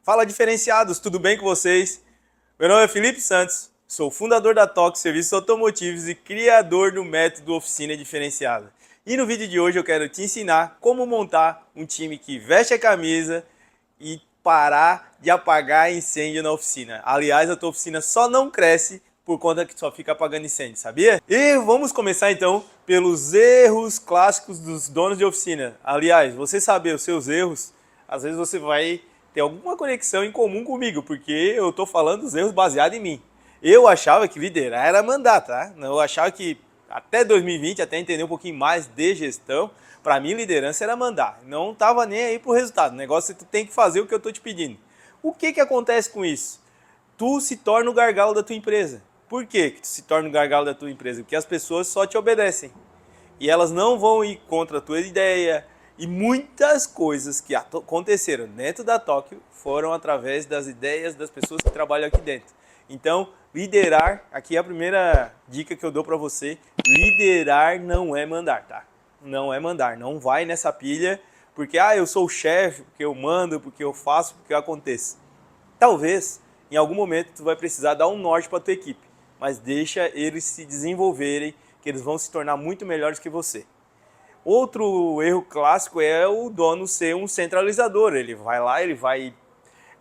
Fala, diferenciados, tudo bem com vocês? Meu nome é Felipe Santos, sou fundador da TOC Serviços Automotivos e criador do método Oficina Diferenciada. E no vídeo de hoje eu quero te ensinar como montar um time que veste a camisa e parar de apagar incêndio na oficina. Aliás, a tua oficina só não cresce por conta que só fica apagando incêndio, sabia? E vamos começar então pelos erros clássicos dos donos de oficina. Aliás, você saber os seus erros, às vezes você vai ter alguma conexão em comum comigo, porque eu tô falando dos erros baseados em mim. Eu achava que liderar era mandar, tá? Eu achava que até 2020, até entender um pouquinho mais de gestão, para mim liderança era mandar. Não tava nem aí pro resultado. O negócio é que tu tem que fazer o que eu tô te pedindo. O que acontece com isso? Tu se torna o gargalo da tua empresa. Por que tu se torna o gargalo da tua empresa? Porque as pessoas só te obedecem. E elas não vão ir contra a tua ideia. E muitas coisas que aconteceram dentro da Tóquio foram através das ideias das pessoas que trabalham aqui dentro. Então, liderar, aqui é a primeira dica que eu dou para você, liderar não é mandar, tá? Não é mandar, não vai nessa pilha, porque eu sou o chefe, porque eu mando, porque eu faço, porque eu aconteço. Talvez, em algum momento, tu vai precisar dar um norte para tua equipe, mas deixa eles se desenvolverem, que eles vão se tornar muito melhores que você. Outro erro clássico é o dono ser um centralizador. Ele vai lá, ele vai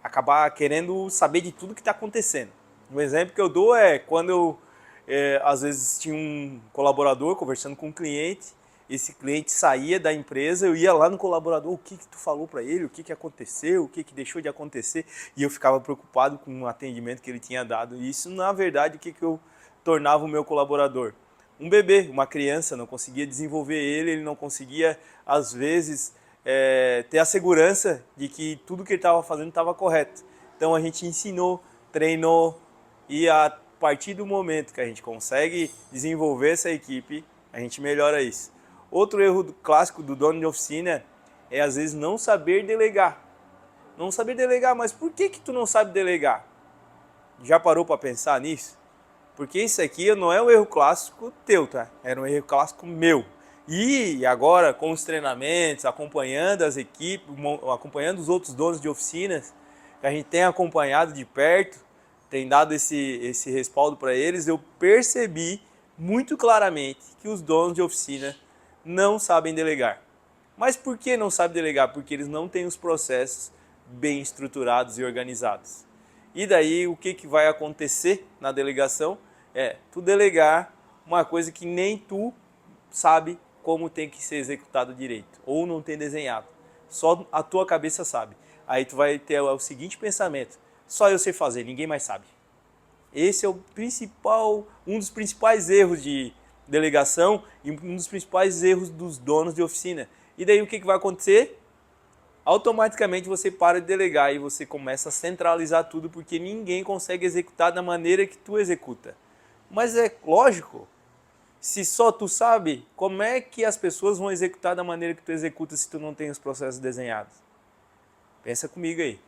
acabar querendo saber de tudo que está acontecendo. Um exemplo que eu dou é quando eu, às vezes, tinha um colaborador conversando com um cliente, esse cliente saía da empresa, eu ia lá no colaborador, o que tu falou para ele, o que aconteceu, o que deixou de acontecer, e eu ficava preocupado com o atendimento que ele tinha dado. E isso, na verdade, o que eu tornava o meu colaborador? Um bebê, uma criança, não conseguia desenvolver ele não conseguia, às vezes, ter a segurança de que tudo que ele estava fazendo estava correto. Então a gente ensinou, treinou, e a partir do momento que a gente consegue desenvolver essa equipe, a gente melhora isso. Outro erro clássico do dono de oficina é, às vezes, não saber delegar. Não saber delegar, mas por que tu não sabe delegar? Já parou para pensar nisso? Porque isso aqui não é um erro clássico teu, tá? Era um erro clássico meu. E agora, com os treinamentos, acompanhando as equipes, acompanhando os outros donos de oficinas, que a gente tem acompanhado de perto, tem dado esse respaldo para eles, eu percebi muito claramente que os donos de oficina não sabem delegar. Mas por que não sabem delegar? Porque eles não têm os processos bem estruturados e organizados. E daí o que vai acontecer na delegação? É tu delegar uma coisa que nem tu sabe como tem que ser executado direito, ou não tem desenhado. Só a tua cabeça sabe. Aí tu vai ter o seguinte pensamento: só eu sei fazer, ninguém mais sabe. Esse é um dos principais erros de delegação e um dos principais erros dos donos de oficina. E daí o que vai acontecer? Automaticamente você para de delegar e você começa a centralizar tudo, porque ninguém consegue executar da maneira que tu executa. Mas é lógico, se só tu sabe, como é que as pessoas vão executar da maneira que tu executa se tu não tem os processos desenhados? Pensa comigo aí.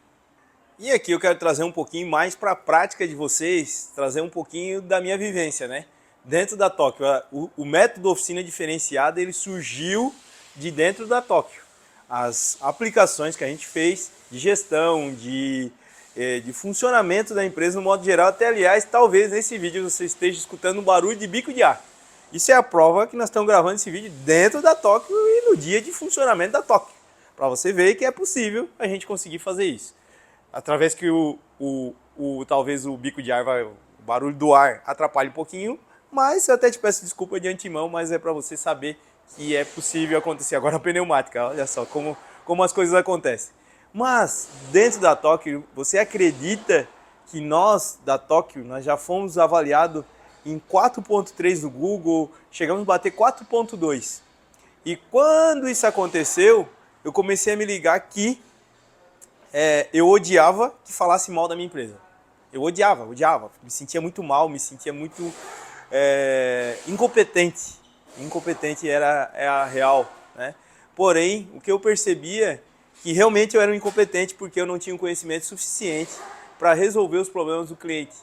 E aqui eu quero trazer um pouquinho mais para a prática de vocês, trazer um pouquinho da minha vivência, né? Dentro da Tóquio, o método Oficina Diferenciada, ele surgiu de dentro da Tóquio. As aplicações que a gente fez de gestão, de funcionamento da empresa no modo geral. Até, aliás, talvez nesse vídeo você esteja escutando um barulho de bico de ar. Isso é a prova que nós estamos gravando esse vídeo dentro da Tóquio e no dia de funcionamento da Tóquio. Para você ver que é possível a gente conseguir fazer isso. Através que talvez o bico de ar, o barulho do ar atrapalhe um pouquinho, mas eu até te peço desculpa de antemão, mas é para você saber que é possível acontecer. Agora a pneumática, olha só como as coisas acontecem. Mas dentro da Tóquio, você acredita que nós da Tóquio, nós já fomos avaliados em 4.3 do Google, chegamos a bater 4.2. E quando isso aconteceu, eu comecei a me ligar que eu odiava que falasse mal da minha empresa. Eu odiava. Me sentia muito mal, me sentia muito incompetente. Incompetente é a real, né? Porém, o que eu percebia que realmente eu era um incompetente porque eu não tinha um conhecimento suficiente para resolver os problemas do cliente.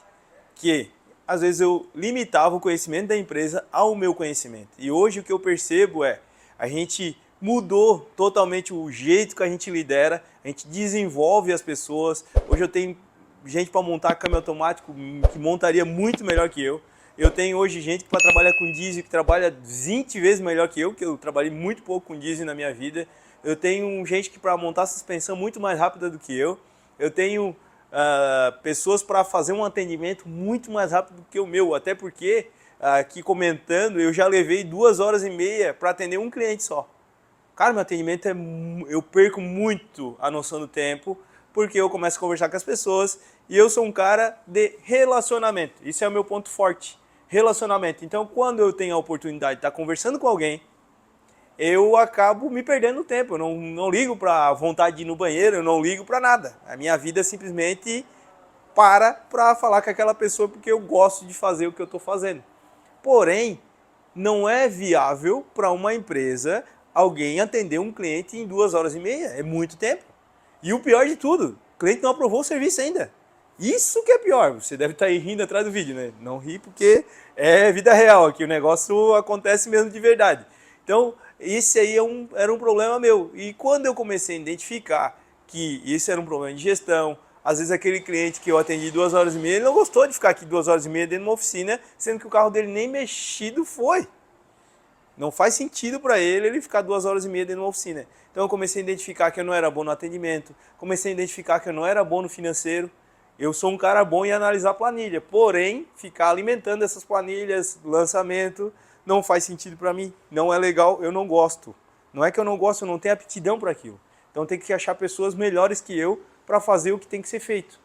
Que às vezes eu limitava o conhecimento da empresa ao meu conhecimento. E hoje o que eu percebo é a gente mudou totalmente o jeito que a gente lidera, a gente desenvolve as pessoas. Hoje eu tenho gente para montar câmbio automático que montaria muito melhor que eu. Eu tenho hoje gente para trabalhar com diesel que trabalha 20 vezes melhor que eu trabalhei muito pouco com diesel na minha vida. Eu tenho gente que para montar suspensão muito mais rápida do que eu. Eu tenho pessoas para fazer um atendimento muito mais rápido do que o meu, até porque, aqui comentando, eu já levei 2 horas e meia para atender um cliente só. Cara, meu atendimento eu perco muito a noção do tempo, porque eu começo a conversar com as pessoas e eu sou um cara de relacionamento. Isso é o meu ponto forte, relacionamento. Então, quando eu tenho a oportunidade de estar conversando com alguém, eu acabo me perdendo no tempo. Eu não ligo para a vontade de ir no banheiro, eu não ligo para nada. A minha vida simplesmente para falar com aquela pessoa porque eu gosto de fazer o que eu estou fazendo. Porém, não é viável para uma empresa alguém atender um cliente em 2 horas e meia. É muito tempo. E o pior de tudo, o cliente não aprovou o serviço ainda. Isso que é pior. Você deve estar aí rindo atrás do vídeo, né? Não ri porque é vida real aqui. O negócio acontece mesmo de verdade. Então, esse aí era um problema meu. E quando eu comecei a identificar que isso era um problema de gestão, às vezes aquele cliente que eu atendi 2 horas e meia, ele não gostou de ficar aqui 2 horas e meia dentro de uma oficina, sendo que o carro dele nem mexido foi. Não faz sentido para ele ficar 2 horas e meia dentro de uma oficina. Então eu comecei a identificar que eu não era bom no atendimento, comecei a identificar que eu não era bom no financeiro. Eu sou um cara bom em analisar planilha, porém, ficar alimentando essas planilhas, lançamento, não faz sentido para mim. Não é legal, eu não gosto. Não é que eu não gosto, eu não tenho aptidão para aquilo. Então tem que achar pessoas melhores que eu para fazer o que tem que ser feito.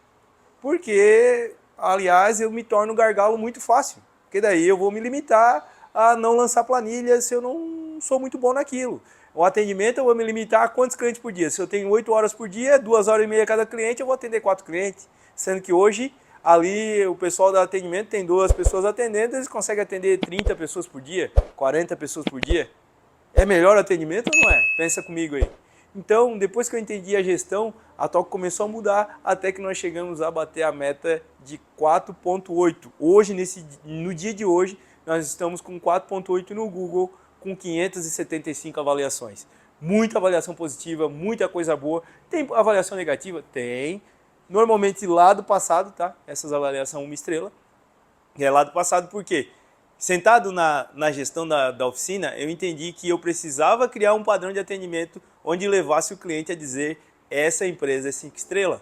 Porque, aliás, eu me torno gargalo muito fácil. Porque daí eu vou me limitar a não lançar planilhas se eu não sou muito bom naquilo. O atendimento eu vou me limitar a quantos clientes por dia. Se eu tenho 8 horas por dia, 2 horas e meia cada cliente, eu vou atender 4 clientes. Sendo que hoje, ali, o pessoal do atendimento tem 2 pessoas atendendo, eles conseguem atender 30 pessoas por dia, 40 pessoas por dia. É melhor o atendimento ou não é? Pensa comigo aí. Então, depois que eu entendi a gestão, a TOC começou a mudar até que nós chegamos a bater a meta de 4.8. Hoje, no dia de hoje, nós estamos com 4.8 no Google, com 575 avaliações. Muita avaliação positiva, muita coisa boa. Tem avaliação negativa? Tem. Normalmente lá do passado, tá? Essas avaliações 1 estrela. E é lá do passado por quê? Sentado na gestão da oficina, eu entendi que eu precisava criar um padrão de atendimento onde levasse o cliente a dizer essa empresa é 5 estrelas.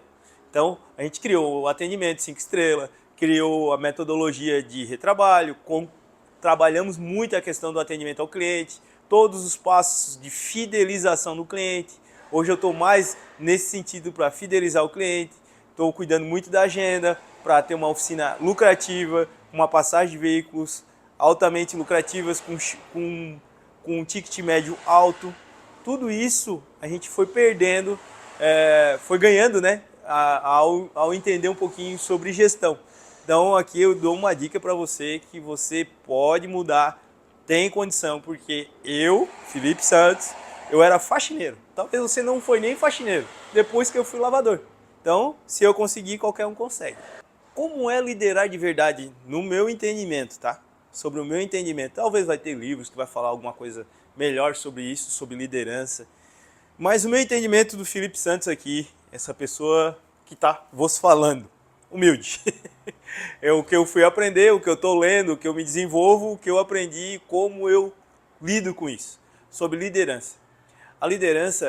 Então, a gente criou o atendimento 5 estrelas, criou a metodologia de retrabalho, trabalhamos muito a questão do atendimento ao cliente, todos os passos de fidelização do cliente. Hoje eu estou mais nesse sentido para fidelizar o cliente, estou cuidando muito da agenda para ter uma oficina lucrativa, uma passagem de veículos altamente lucrativas, com um ticket médio alto. Tudo isso a gente foi perdendo, foi ganhando, né, ao entender um pouquinho sobre gestão. Então aqui eu dou uma dica para você que você pode mudar, tem condição, porque eu, Felipe Santos, eu era faxineiro. Talvez você não foi nem faxineiro, depois que eu fui lavador. Então, se eu conseguir, qualquer um consegue. Como é liderar de verdade, no meu entendimento, tá? Sobre o meu entendimento. Talvez vai ter livros que vai falar alguma coisa melhor sobre isso, sobre liderança. Mas o meu entendimento do Felipe Santos aqui, essa pessoa que está vos falando, humilde. É o que eu fui aprender, o que eu estou lendo, o que eu me desenvolvo, o que eu aprendi, como eu lido com isso. Sobre liderança. A liderança,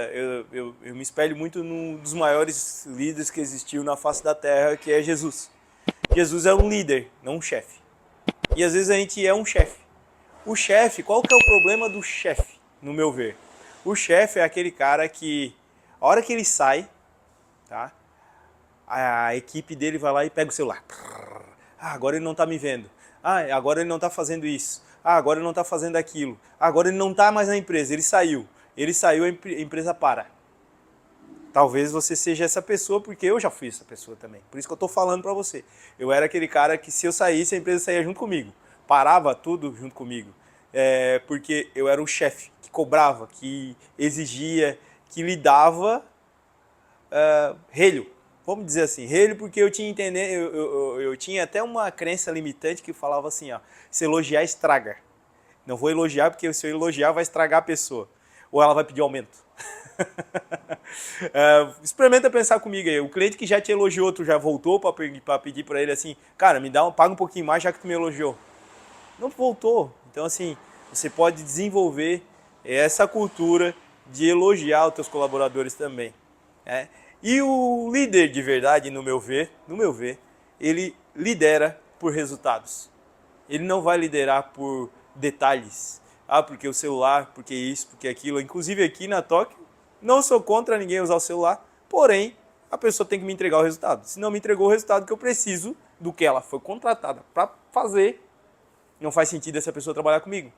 eu me espelho muito num dos maiores líderes que existiu na face da Terra, que é Jesus. Jesus é um líder, não um chefe. E às vezes a gente é um chefe. O chefe, qual que é o problema do chefe, no meu ver? O chefe é aquele cara que, a hora que ele sai, tá? A equipe dele vai lá e pega o celular. Ah, agora ele não está me vendo. Ah, agora ele não está fazendo isso. Ah, agora ele não está fazendo aquilo. Ah, agora ele não está mais na empresa, ele saiu. Ele saiu, a empresa para. Talvez você seja essa pessoa, porque eu já fui essa pessoa também. Por isso que eu estou falando para você. Eu era aquele cara que se eu saísse, a empresa saía junto comigo. Parava tudo junto comigo. Porque eu era um chefe que cobrava, que exigia, que lhe dava relho. Vamos dizer assim, relho, porque eu tinha até uma crença limitante que falava assim, ó, se elogiar, estraga. Não vou elogiar, porque se eu elogiar, vai estragar a pessoa. ou ela vai pedir aumento? Experimenta pensar comigo aí. O cliente que já te elogiou, tu já voltou para pedir para ele assim, cara, paga um pouquinho mais já que tu me elogiou. Não voltou. Então assim, você pode desenvolver essa cultura de elogiar os teus colaboradores também. Né? E o líder de verdade, no meu ver, ele lidera por resultados. Ele não vai liderar por detalhes. Ah, porque o celular, porque isso, porque aquilo. Inclusive aqui na Tóquio, não sou contra ninguém usar o celular, porém, a pessoa tem que me entregar o resultado. Se não me entregou o resultado que eu preciso, do que ela foi contratada para fazer, não faz sentido essa pessoa trabalhar comigo.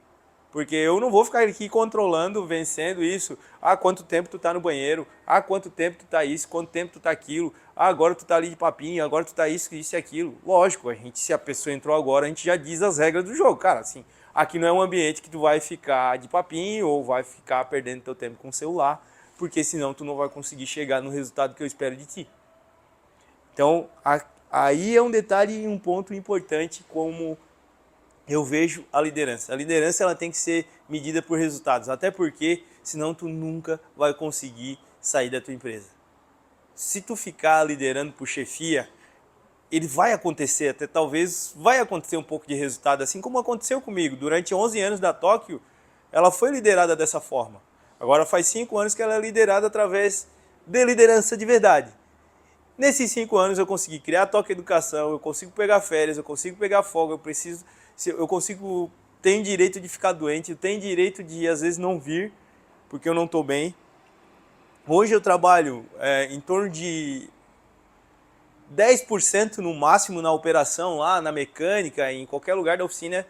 Porque eu não vou ficar aqui controlando, vencendo isso. Ah, quanto tempo tu tá no banheiro? Ah, quanto tempo tu tá isso? Quanto tempo tu tá aquilo? Ah, agora tu tá ali de papinho, agora tu tá isso e aquilo. Lógico, se a pessoa entrou agora, a gente já diz as regras do jogo. Cara, assim, aqui não é um ambiente que tu vai ficar de papinho ou vai ficar perdendo teu tempo com o celular, porque senão tu não vai conseguir chegar no resultado que eu espero de ti. Então, aí é um detalhe e um ponto importante como eu vejo a liderança. A liderança ela tem que ser medida por resultados, até porque senão tu nunca vai conseguir sair da tua empresa. Se tu ficar liderando por chefia, ele vai acontecer, até talvez vai acontecer um pouco de resultado, assim como aconteceu comigo. Durante 11 anos da Tóquio, ela foi liderada dessa forma. Agora faz 5 anos que ela é liderada através de liderança de verdade. Nesses 5 anos eu consegui criar a Tóquio Educação, eu consigo pegar férias, eu consigo pegar folga, eu consigo, tenho direito de ficar doente, eu tenho direito de às vezes não vir, porque eu não estou bem. Hoje eu trabalho em torno de 10% no máximo na operação lá, na mecânica, em qualquer lugar da oficina.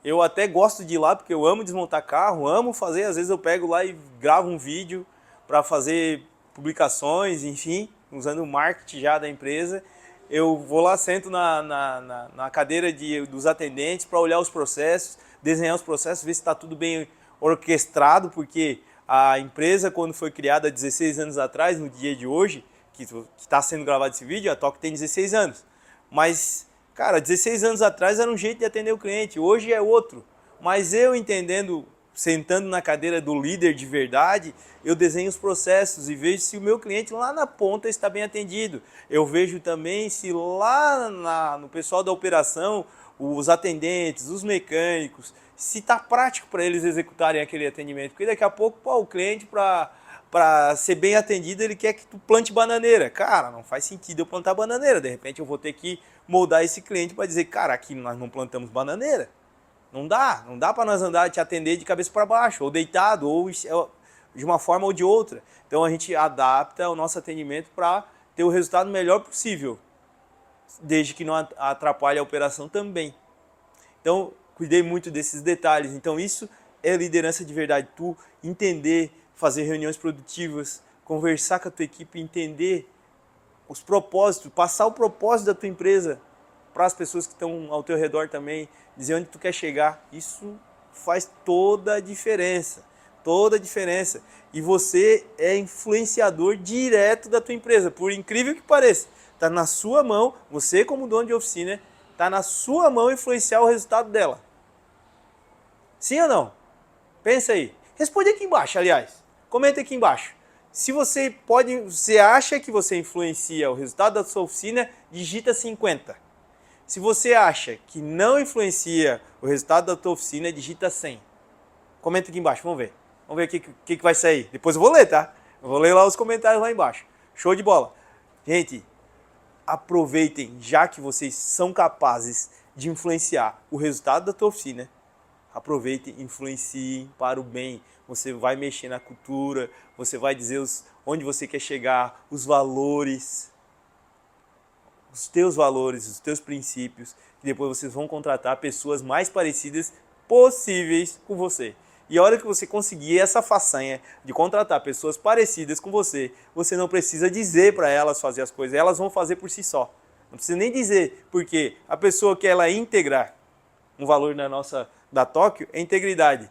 Eu até gosto de ir lá porque eu amo desmontar carro, amo fazer, às vezes eu pego lá e gravo um vídeo para fazer publicações, enfim, usando o marketing já da empresa. Eu vou lá, sento na cadeira dos atendentes para olhar os processos, desenhar os processos, ver se está tudo bem orquestrado, porque a empresa, quando foi criada há 16 anos atrás, no dia de hoje, que está sendo gravado esse vídeo, a Tóquio tem 16 anos. Mas, cara, 16 anos atrás era um jeito de atender o cliente, hoje é outro. Mas eu entendendo, sentando na cadeira do líder de verdade, eu desenho os processos e vejo se o meu cliente lá na ponta está bem atendido. Eu vejo também se lá no pessoal da operação, os atendentes, os mecânicos, se está prático para eles executarem aquele atendimento. Porque daqui a pouco, o cliente, para ser bem atendido, ele quer que tu plante bananeira. Cara, não faz sentido eu plantar bananeira. De repente eu vou ter que moldar esse cliente para dizer, cara, aqui nós não plantamos bananeira. Não dá para nós andar te atender de cabeça para baixo, ou deitado, ou de uma forma ou de outra. Então a gente adapta o nosso atendimento para ter o resultado melhor possível, desde que não atrapalhe a operação também. Então, cuidei muito desses detalhes. Então isso é liderança de verdade, tu entender, fazer reuniões produtivas, conversar com a tua equipe, entender os propósitos, passar o propósito da tua empresa para as pessoas que estão ao teu redor também, dizer onde tu quer chegar. Isso faz toda a diferença, toda a diferença. E você é influenciador direto da tua empresa, por incrível que pareça. Está na sua mão, você como dono de oficina, está na sua mão influenciar o resultado dela. Sim ou não? Pensa aí. Responde aqui embaixo, aliás. Comenta aqui embaixo. Se você acha que você influencia o resultado da sua oficina, digita 50. Se você acha que não influencia o resultado da tua oficina, digita 100. Comenta aqui embaixo, vamos ver. Vamos ver o que vai sair. Depois eu vou ler, tá? Eu vou ler lá os comentários lá embaixo. Show de bola. Gente, aproveitem, já que vocês são capazes de influenciar o resultado da tua oficina. Aproveitem, influenciem para o bem. Você vai mexer na cultura, você vai dizer onde você quer chegar, os valores, os teus princípios, e depois vocês vão contratar pessoas mais parecidas possíveis com você. E a hora que você conseguir essa façanha de contratar pessoas parecidas com você, você não precisa dizer para elas fazer as coisas, elas vão fazer por si só. Não precisa nem dizer, porque a pessoa que ela integrar um valor da Tóquio é integridade.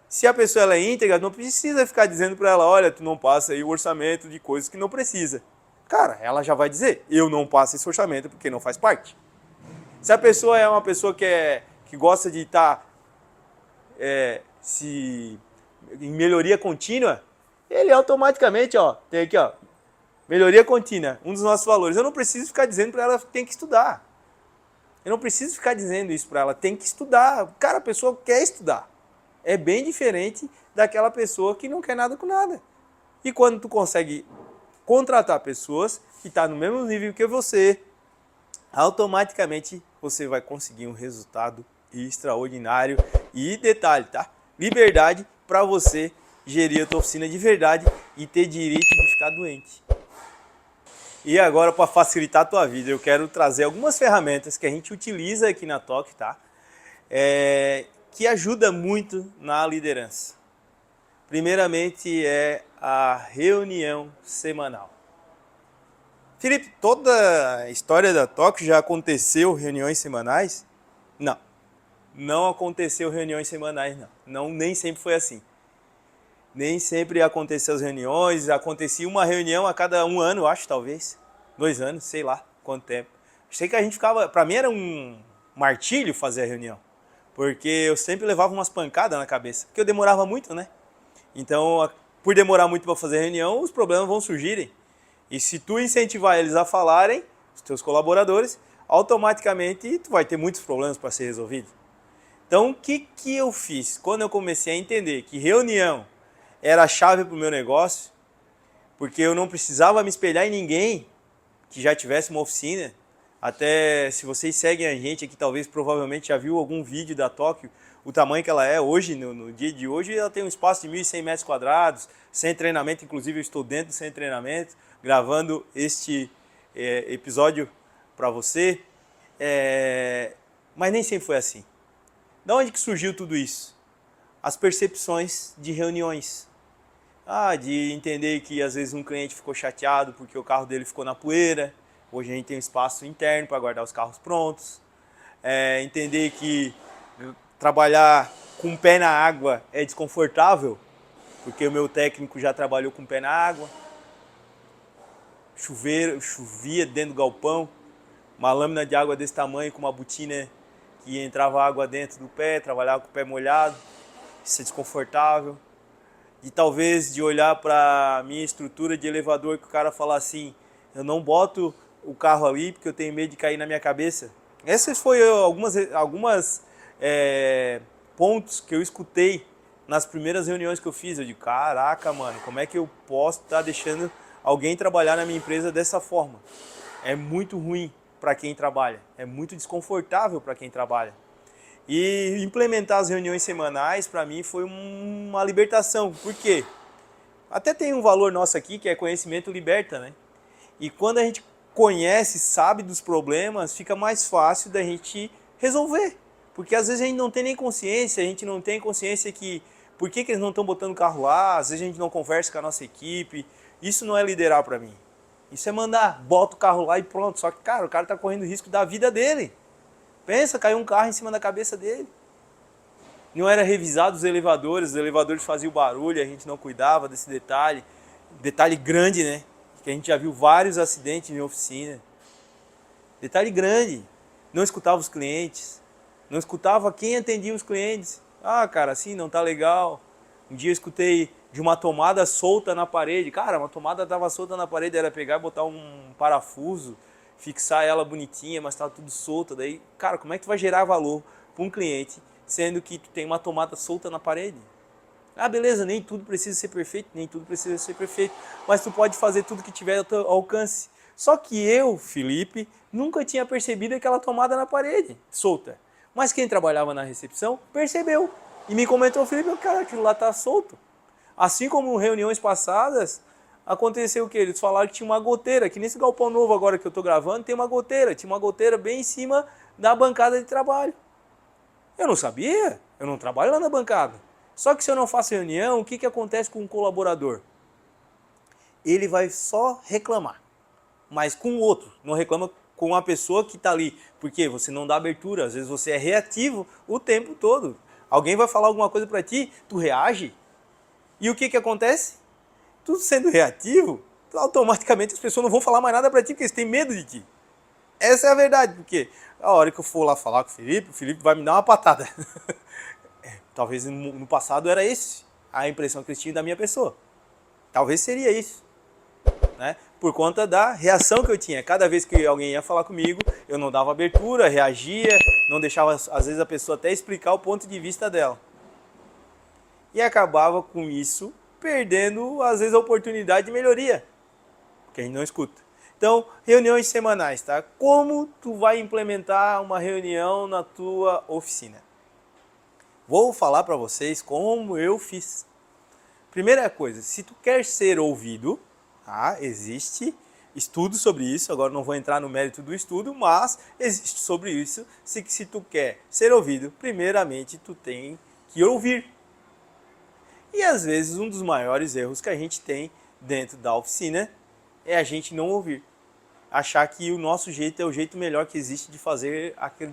Se a pessoa ela é íntegra, não precisa ficar dizendo para ela, olha, tu não passa aí o orçamento de coisas que não precisa. Cara, ela já vai dizer, eu não passo esse orçamento porque não faz parte. Se a pessoa é uma pessoa que gosta de estar se em melhoria contínua, ele automaticamente, ó, tem aqui, ó, melhoria contínua, um dos nossos valores. Eu não preciso ficar dizendo para ela que tem que estudar. Eu não preciso ficar dizendo isso para ela, tem que estudar. Cara, a pessoa quer estudar. É bem diferente daquela pessoa que não quer nada com nada. E quando tu consegue contratar pessoas que estão no mesmo nível que você, automaticamente você vai conseguir um resultado extraordinário. E detalhe, tá? Liberdade para você gerir a tua oficina de verdade e ter direito de ficar doente. E agora, para facilitar a tua vida, eu quero trazer algumas ferramentas que a gente utiliza aqui na TOC, tá? Que ajuda muito na liderança. Primeiramente é a reunião semanal. Felipe, toda a história da TOC já aconteceu reuniões semanais? Não. Não aconteceu reuniões semanais, não. Nem sempre foi assim. Nem sempre aconteceu as reuniões, acontecia uma reunião a cada 1 ano, eu acho, talvez. 2 anos, sei lá quanto tempo. Sei que a gente ficava, pra mim era um martírio fazer a reunião. Porque eu sempre levava umas pancadas na cabeça, porque eu demorava muito, né? Então, por demorar muito para fazer a reunião, os problemas vão surgirem. E se tu incentivar eles a falarem, os teus colaboradores, automaticamente tu vai ter muitos problemas para ser resolvido. Então, o que eu fiz? Quando eu comecei a entender que reunião era a chave para o meu negócio, porque eu não precisava me espelhar em ninguém que já tivesse uma oficina. Até se vocês seguem a gente aqui, talvez provavelmente já viu algum vídeo da Tóquio, o tamanho que ela é hoje, no dia de hoje, ela tem um espaço de 1.100 metros quadrados, sem treinamento, inclusive eu estou dentro sem treinamento, gravando este episódio para você, mas nem sempre foi assim. De onde que surgiu tudo isso? As percepções de reuniões. De entender que às vezes um cliente ficou chateado porque o carro dele ficou na poeira. Hoje a gente tem um espaço interno para guardar os carros prontos. Entender que trabalhar com o pé na água é desconfortável, porque o meu técnico já trabalhou com o pé na água. Chovia dentro do galpão, uma lâmina de água desse tamanho com uma botina que entrava água dentro do pé, trabalhava com o pé molhado. Isso é desconfortável. E talvez de olhar para a minha estrutura de elevador que o cara falar assim, eu não boto o carro ali porque eu tenho medo de cair na minha cabeça. Essas foram algumas pontos que eu escutei nas primeiras reuniões que eu fiz. Eu digo, caraca, mano, como é que eu posso estar deixando alguém trabalhar na minha empresa dessa forma? É muito ruim para quem trabalha, é muito desconfortável para quem trabalha. E implementar as reuniões semanais, para mim, foi uma libertação. Por quê? Até tem um valor nosso aqui, que é conhecimento liberta, né? E quando a gente conhece, sabe dos problemas, fica mais fácil da gente resolver. Porque às vezes a gente não tem nem consciência, a gente não tem consciência que por que eles não estão botando o carro lá, às vezes a gente não conversa com a nossa equipe. Isso não é liderar para mim. Isso é mandar, bota o carro lá e pronto. Só que, cara, o cara está correndo risco da vida dele. Pensa, caiu um carro em cima da cabeça dele. Não era revisado os elevadores faziam barulho, a gente não cuidava desse detalhe. Detalhe grande, né? Que a gente já viu vários acidentes em oficina. Detalhe grande. Não escutava os clientes. Não escutava quem atendia os clientes. Cara, assim não tá legal. Um dia eu escutei de uma tomada solta na parede. Cara, uma tomada estava solta na parede, era pegar e botar um parafuso, fixar ela bonitinha, mas estava tudo solta. Daí, cara, como é que tu vai gerar valor para um cliente, sendo que tu tem uma tomada solta na parede? Beleza, nem tudo precisa ser perfeito, mas tu pode fazer tudo que tiver ao teu alcance. Só que eu, Felipe, nunca tinha percebido aquela tomada na parede, solta. Mas quem trabalhava na recepção percebeu e me comentou, Felipe, cara, aquilo lá tá solto. Assim como em reuniões passadas, aconteceu o quê? Eles falaram que tinha uma goteira, que nesse galpão novo agora que eu estou gravando, tem uma goteira. Tinha uma goteira bem em cima da bancada de trabalho. Eu não sabia, eu não trabalho lá na bancada. Só que se eu não faço reunião, o que acontece com um colaborador? Ele vai só reclamar, mas com o outro, não reclama com a pessoa que está ali. Porque você não dá abertura, às vezes você é reativo o tempo todo. Alguém vai falar alguma coisa para ti, tu reage. E o que acontece? Tu sendo reativo, automaticamente as pessoas não vão falar mais nada para ti, porque eles têm medo de ti. Essa é a verdade, porque a hora que eu for lá falar com o Felipe vai me dar uma patada. Talvez no passado era esse a impressão que eles tinham da minha pessoa. Talvez seria isso, né? Por conta da reação que eu tinha. Cada vez que alguém ia falar comigo, eu não dava abertura, reagia, não deixava, às vezes, a pessoa até explicar o ponto de vista dela. E acabava com isso perdendo, às vezes, a oportunidade de melhoria, que a gente não escuta. Então, reuniões semanais, tá? Como tu vai implementar uma reunião na tua oficina? Vou falar para vocês como eu fiz. Primeira coisa, se tu quer ser ouvido, tá? Existe estudo sobre isso, agora não vou entrar no mérito do estudo, mas existe sobre isso, se tu quer ser ouvido, primeiramente tu tem que ouvir. E às vezes um dos maiores erros que a gente tem dentro da oficina é a gente não ouvir. Achar que o nosso jeito é o jeito melhor que existe de fazer aquela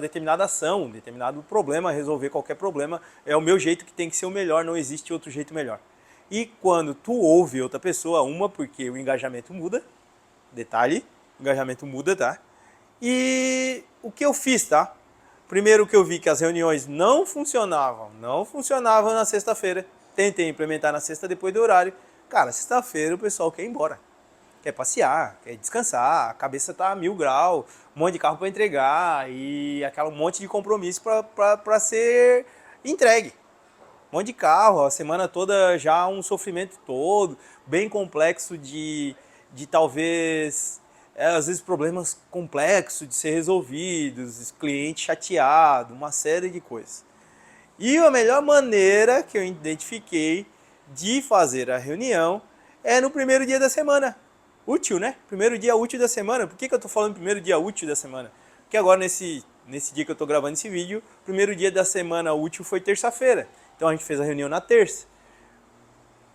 determinada ação, um determinado problema, resolver qualquer problema. É o meu jeito que tem que ser o melhor, não existe outro jeito melhor. E quando tu ouve outra pessoa, porque o engajamento muda, detalhe, o engajamento muda, tá? E o que eu fiz, tá? Primeiro que eu vi que as reuniões não funcionavam na sexta-feira. Tentei implementar na sexta depois do horário. Cara, sexta-feira o pessoal quer ir embora. Quer passear, quer descansar, a cabeça tá a 1000 graus, um monte de carro para entregar e aquele monte de compromisso para ser entregue. Um monte de carro, a semana toda já um sofrimento todo, bem complexo de talvez, às vezes problemas complexos de ser resolvidos, cliente chateado, uma série de coisas. E a melhor maneira que eu identifiquei de fazer a reunião é no primeiro dia da semana. Útil, né? Primeiro dia útil da semana. Por que eu estou falando primeiro dia útil da semana? Porque agora, nesse dia que eu estou gravando esse vídeo, o primeiro dia da semana útil foi terça-feira. Então a gente fez a reunião na terça.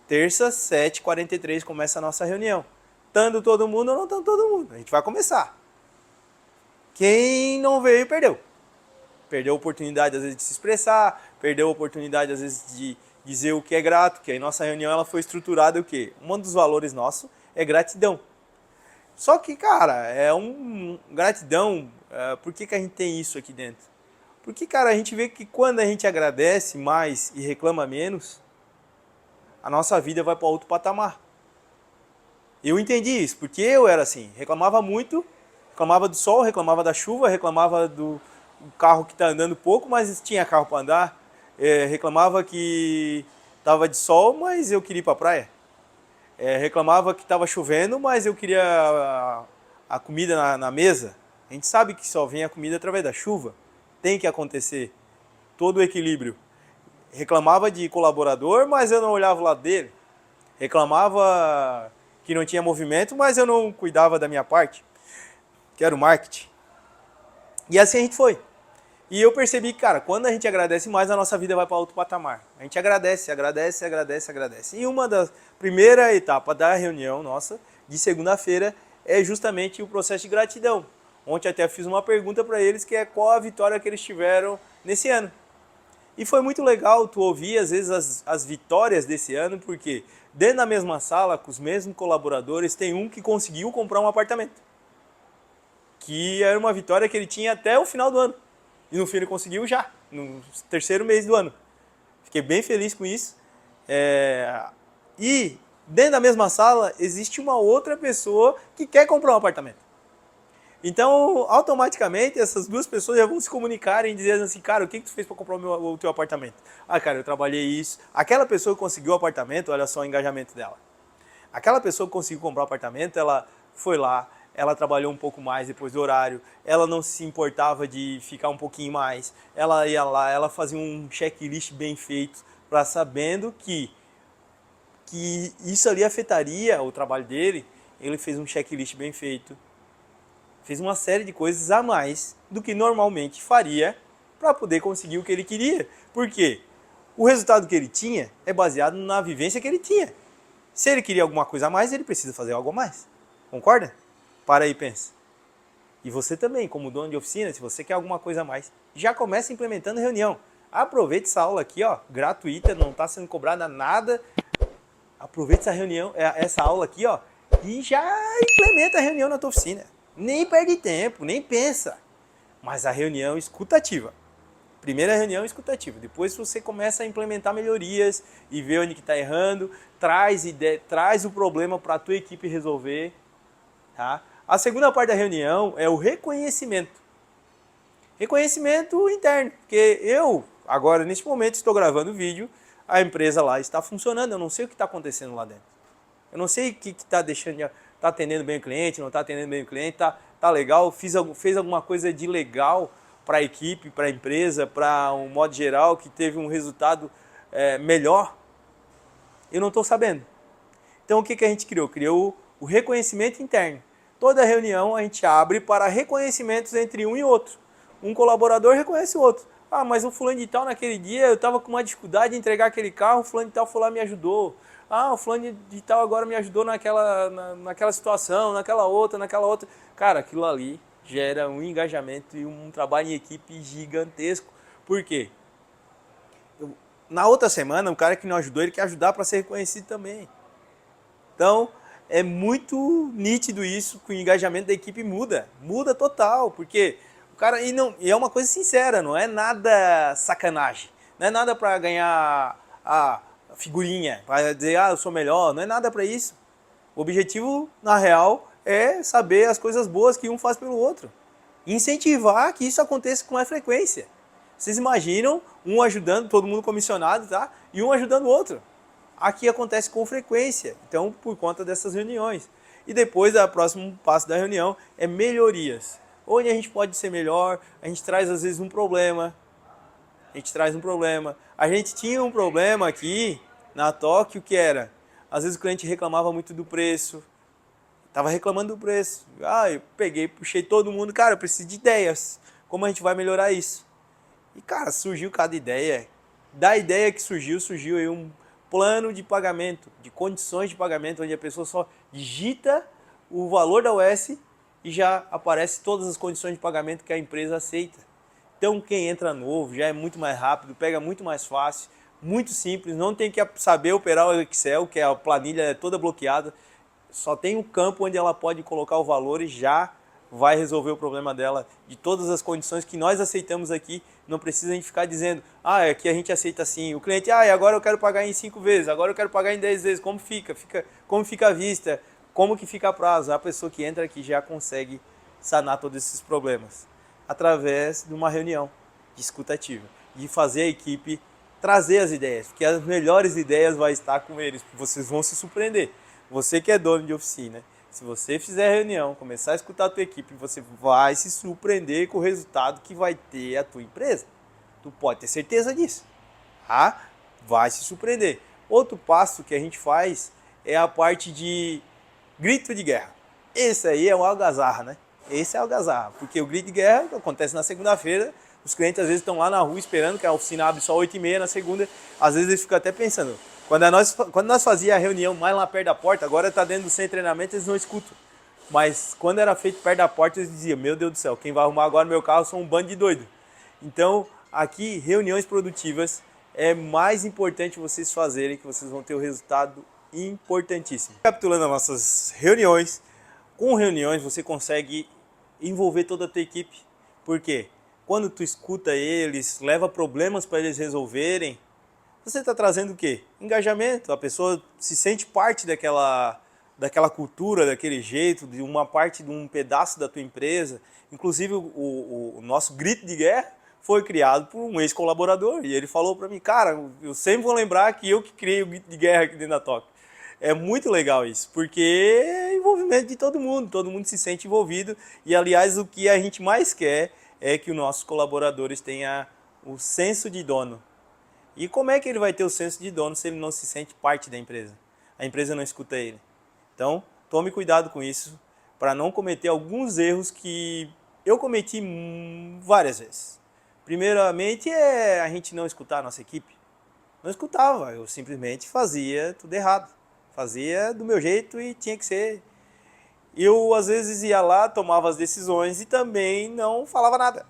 Terça, 7h43, começa a nossa reunião. Estando todo mundo ou não estando todo mundo? A gente vai começar. Quem não veio, perdeu. Perdeu a oportunidade, às vezes, de se expressar, perdeu a oportunidade, às vezes, de dizer o que é grato, que a nossa reunião ela foi estruturada o quê? Um dos valores nossos é gratidão. Só que, cara, gratidão, por que a gente tem isso aqui dentro? Porque, cara, a gente vê que quando a gente agradece mais e reclama menos, a nossa vida vai para outro patamar. Eu entendi isso, porque eu era assim, reclamava muito, reclamava do sol, reclamava da chuva, reclamava do carro que está andando pouco, mas tinha carro para andar, reclamava que estava de sol, mas eu queria ir para a praia. Reclamava que estava chovendo, mas eu queria a comida na mesa. A gente sabe que só vem a comida através da chuva. Tem que acontecer todo o equilíbrio. Reclamava de colaborador, mas eu não olhava o lado dele. Reclamava que não tinha movimento, mas eu não cuidava da minha parte, que era o marketing. E assim a gente foi. E eu percebi que, cara, quando a gente agradece mais, a nossa vida vai para outro patamar. A gente agradece. E uma das primeiras etapas da reunião nossa, de segunda-feira, é justamente o processo de gratidão. Ontem até fiz uma pergunta para eles, que é qual a vitória que eles tiveram nesse ano. E foi muito legal tu ouvir, às vezes, as vitórias desse ano, porque dentro da mesma sala, com os mesmos colaboradores, tem um que conseguiu comprar um apartamento. Que era uma vitória que ele tinha até o final do ano. E no fim ele conseguiu já, no terceiro mês do ano. Fiquei bem feliz com isso. E dentro da mesma sala existe uma outra pessoa que quer comprar um apartamento. Então, automaticamente, essas duas pessoas já vão se comunicar e dizer assim, cara, o que tu fez para comprar o teu apartamento? Ah, cara, eu trabalhei isso. Aquela pessoa que conseguiu o apartamento, olha só o engajamento dela. Aquela pessoa que conseguiu comprar o apartamento, ela foi lá, ela trabalhou um pouco mais depois do horário, ela não se importava de ficar um pouquinho mais, ela ia lá, ela fazia um checklist bem feito, para sabendo que isso ali afetaria o trabalho dele, ele fez um checklist bem feito, fez uma série de coisas a mais do que normalmente faria para poder conseguir o que ele queria. Por quê? O resultado que ele tinha é baseado na vivência que ele tinha. Se ele queria alguma coisa a mais, ele precisa fazer algo a mais. Concorda? Para aí e pensa. E você também, como dono de oficina, se você quer alguma coisa a mais, já começa implementando reunião. Aproveite essa aula aqui, ó, gratuita, não está sendo cobrada nada. Aproveite essa reunião, essa aula aqui, ó, e já implementa a reunião na tua oficina. Nem perde tempo, nem pensa. Mas a reunião escutativa. Primeira reunião escutativa. Depois você começa a implementar melhorias e ver onde que está errando, traz o problema para a tua equipe resolver. Tá? A segunda parte da reunião é o reconhecimento. Reconhecimento interno, porque eu, agora, neste momento, estou gravando o vídeo, a empresa lá está funcionando, eu não sei o que está acontecendo lá dentro. Eu não sei o que está deixando, está atendendo bem o cliente, não está atendendo bem o cliente, tá legal, fez alguma coisa de legal para a equipe, para a empresa, para um modo geral, que teve um resultado melhor. Eu não estou sabendo. Então o que a gente criou? Criou o reconhecimento interno. Toda reunião a gente abre para reconhecimentos entre um e outro. Um colaborador reconhece o outro. Ah, mas o fulano de tal naquele dia eu estava com uma dificuldade de entregar aquele carro, o fulano de tal foi lá e me ajudou. Ah, o fulano de tal agora me ajudou naquela situação, naquela outra. Cara, aquilo ali gera um engajamento e um trabalho em equipe gigantesco. Por quê? Na outra semana, o cara que não ajudou, ele quer ajudar para ser reconhecido também. Então, é muito nítido isso, que o engajamento da equipe muda total, porque o cara, e é uma coisa sincera, não é nada sacanagem, não é nada para ganhar a figurinha, para dizer, eu sou melhor, não é nada para isso. O objetivo, na real, é saber as coisas boas que um faz pelo outro, e incentivar que isso aconteça com mais frequência. Vocês imaginam um ajudando, todo mundo comissionado, tá? E um ajudando o outro. Aqui acontece com frequência, então por conta dessas reuniões. E depois, o próximo passo da reunião é melhorias. Onde a gente pode ser melhor, a gente traz às vezes um problema. A gente tinha um problema aqui na Tóquio que era, às vezes o cliente reclamava muito do preço. Estava reclamando do preço. Eu peguei, puxei todo mundo, cara, eu preciso de ideias. Como a gente vai melhorar isso? E cara, surgiu cada ideia. Da ideia que surgiu aí um plano de pagamento, de condições de pagamento, onde a pessoa só digita o valor da US e já aparece todas as condições de pagamento que a empresa aceita. Então quem entra novo já é muito mais rápido, pega muito mais fácil, muito simples, não tem que saber operar o Excel, que a planilha é toda bloqueada, só tem um campo onde ela pode colocar o valor e já vai resolver o problema dela, de todas as condições que nós aceitamos aqui. Não precisa a gente ficar dizendo, aqui a gente aceita assim. O cliente, agora eu quero pagar em 5 vezes, agora eu quero pagar em 10 vezes. Como fica a vista? Como que fica a prazo? A pessoa que entra aqui já consegue sanar todos esses problemas através de uma reunião de escutativa, de fazer a equipe trazer as ideias, porque as melhores ideias vai estar com eles, vocês vão se surpreender. Você que é dono de oficina, se você fizer a reunião, começar a escutar a tua equipe, você vai se surpreender com o resultado que vai ter a tua empresa. Tu pode ter certeza disso. Tá? Vai se surpreender. Outro passo que a gente faz é a parte de grito de guerra. Esse aí é um algazarra, né? Esse é algazarra, porque o grito de guerra acontece na segunda-feira, os clientes às vezes estão lá na rua esperando, que a oficina abre só 8h30 na segunda, às vezes eles ficam até pensando, quando nós fazíamos a reunião mais lá perto da porta, agora está dentro do centro de treinamento, eles não escutam. Mas quando era feito perto da porta, eles diziam, meu Deus do céu, quem vai arrumar agora meu carro são um bando de doido. Então, aqui, reuniões produtivas, é mais importante vocês fazerem, que vocês vão ter um resultado importantíssimo. Recapitulando as nossas reuniões, com reuniões você consegue envolver toda a tua equipe. Por quê? Quando tu escuta eles, leva problemas para eles resolverem, você está trazendo o quê? Engajamento. A pessoa se sente parte daquela cultura, daquele jeito, de uma parte, de um pedaço da tua empresa. Inclusive, o nosso grito de guerra foi criado por um ex-colaborador. E ele falou para mim, cara, eu sempre vou lembrar que eu que criei o grito de guerra aqui dentro da Tóquio. É muito legal isso, porque é envolvimento de todo mundo se sente envolvido. E, aliás, o que a gente mais quer é que os nossos colaboradores tenham o senso de dono. E como é que ele vai ter o senso de dono se ele não se sente parte da empresa? A empresa não escuta ele. Então, tome cuidado com isso, para não cometer alguns erros que eu cometi várias vezes. Primeiramente é a gente não escutar a nossa equipe. Não escutava, eu simplesmente fazia tudo errado. Fazia do meu jeito e tinha que ser. Eu às vezes ia lá, tomava as decisões e também não falava nada.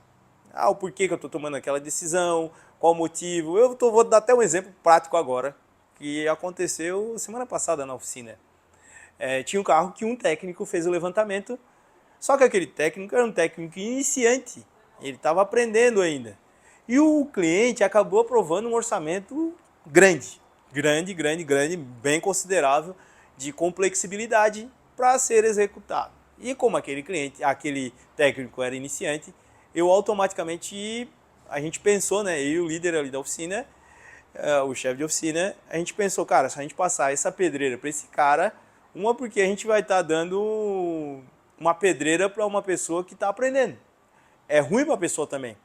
O porquê que eu estou tomando aquela decisão, qual o motivo. Vou dar até um exemplo prático agora, que aconteceu semana passada na oficina. Tinha um carro que um técnico fez o levantamento, só que aquele técnico era um técnico iniciante, ele estava aprendendo ainda. E o cliente acabou aprovando um orçamento grande, bem considerável, de complexibilidade para ser executado. E como aquele técnico era iniciante, eu automaticamente, a gente pensou, né, eu e o líder ali da oficina, o chefe de oficina, a gente pensou, cara, se a gente passar essa pedreira para esse cara, porque a gente vai estar dando uma pedreira para uma pessoa que está aprendendo. É ruim para a pessoa também,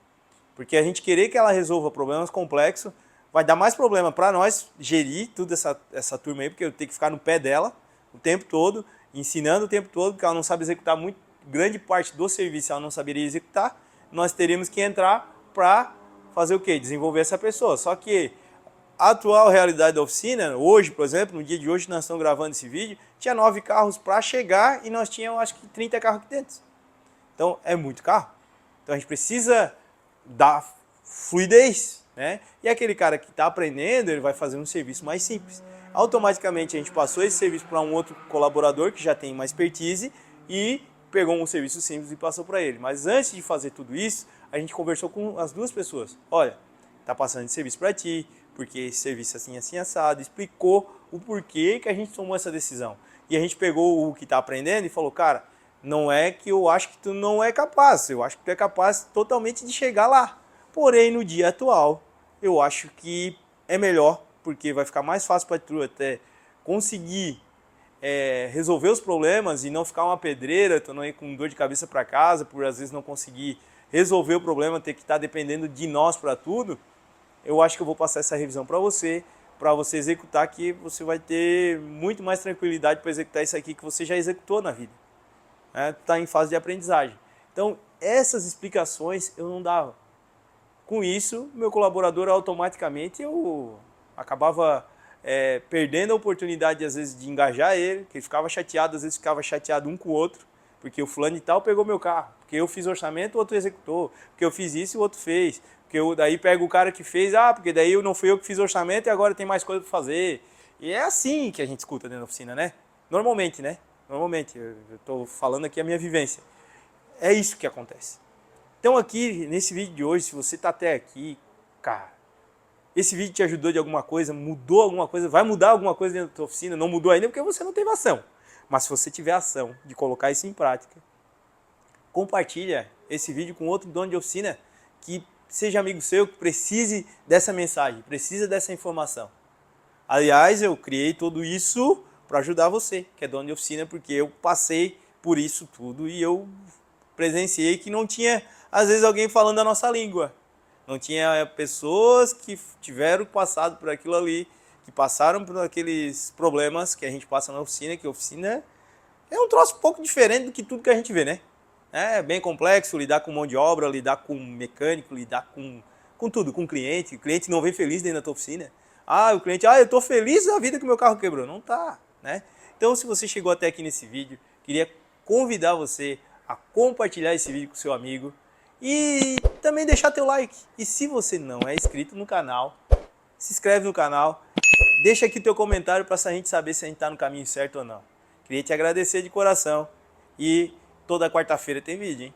porque a gente querer que ela resolva problemas complexos vai dar mais problema para nós gerir toda essa turma aí, porque eu tenho que ficar no pé dela o tempo todo, ensinando o tempo todo, porque ela não sabe executar grande parte do serviço, ela não saberia executar. Nós teríamos que entrar para fazer o quê? Desenvolver essa pessoa. Só que a atual realidade da oficina, hoje, por exemplo, no dia de hoje nós estamos gravando esse vídeo, tinha 9 carros para chegar e nós tínhamos, acho que, 30 carros aqui dentro. Então, é muito carro. Então, a gente precisa dar fluidez, né? E aquele cara que está aprendendo, ele vai fazer um serviço mais simples. Automaticamente, a gente passou esse serviço para um outro colaborador que já tem mais expertise e pegou um serviço simples e passou para ele. Mas antes de fazer tudo isso, a gente conversou com as duas pessoas. Olha, tá passando esse serviço para ti, porque esse serviço assim, assim, assado, explicou o porquê que a gente tomou essa decisão. E a gente pegou o que está aprendendo e falou, cara, não é que eu acho que tu não é capaz, eu acho que tu é capaz totalmente de chegar lá. Porém, no dia atual, eu acho que é melhor, porque vai ficar mais fácil para tu até conseguir resolver os problemas e não ficar uma pedreira, tu não ir com dor de cabeça para casa, por às vezes não conseguir resolver o problema, ter que estar dependendo de nós para tudo. Eu acho que eu vou passar essa revisão para você executar, que você vai ter muito mais tranquilidade para executar isso aqui que você já executou na vida. Está em fase de aprendizagem. Então, essas explicações eu não dava. Com isso, meu colaborador automaticamente eu acabava perdendo a oportunidade, às vezes, de engajar ele, que ele ficava chateado, às vezes ficava chateado um com o outro, porque o fulano e tal pegou meu carro, porque eu fiz orçamento, o outro executou, porque eu fiz isso e o outro fez, porque eu daí pego o cara que fez, porque daí não fui eu que fiz orçamento e agora tem mais coisa para fazer. E é assim que a gente escuta dentro da oficina, né? Normalmente, né? Normalmente, eu estou falando aqui a minha vivência. É isso que acontece. Então aqui, nesse vídeo de hoje, se você está até aqui, cara, esse vídeo te ajudou de alguma coisa, mudou alguma coisa, vai mudar alguma coisa dentro da tua oficina, não mudou ainda porque você não teve ação. Mas se você tiver ação de colocar isso em prática, compartilha esse vídeo com outro dono de oficina que seja amigo seu, que precise dessa mensagem, precisa dessa informação. Aliás, eu criei tudo isso para ajudar você, que é dono de oficina, porque eu passei por isso tudo e eu presenciei que não tinha, às vezes, alguém falando a nossa língua. Não tinha pessoas que tiveram passado por aquilo ali, que passaram por aqueles problemas que a gente passa na oficina, que a oficina é um troço um pouco diferente do que tudo que a gente vê, né? É bem complexo lidar com mão de obra, lidar com mecânico, lidar com tudo, com cliente. O cliente não vem feliz dentro da tua oficina. O cliente, eu estou feliz da vida que meu carro quebrou. Não tá, né? Então, se você chegou até aqui nesse vídeo, queria convidar você a compartilhar esse vídeo com seu amigo e também deixar teu like. E se você não é inscrito no canal, se inscreve no canal, deixa aqui teu comentário para a gente saber se a gente está no caminho certo ou não. Queria te agradecer de coração e toda quarta-feira tem vídeo, hein?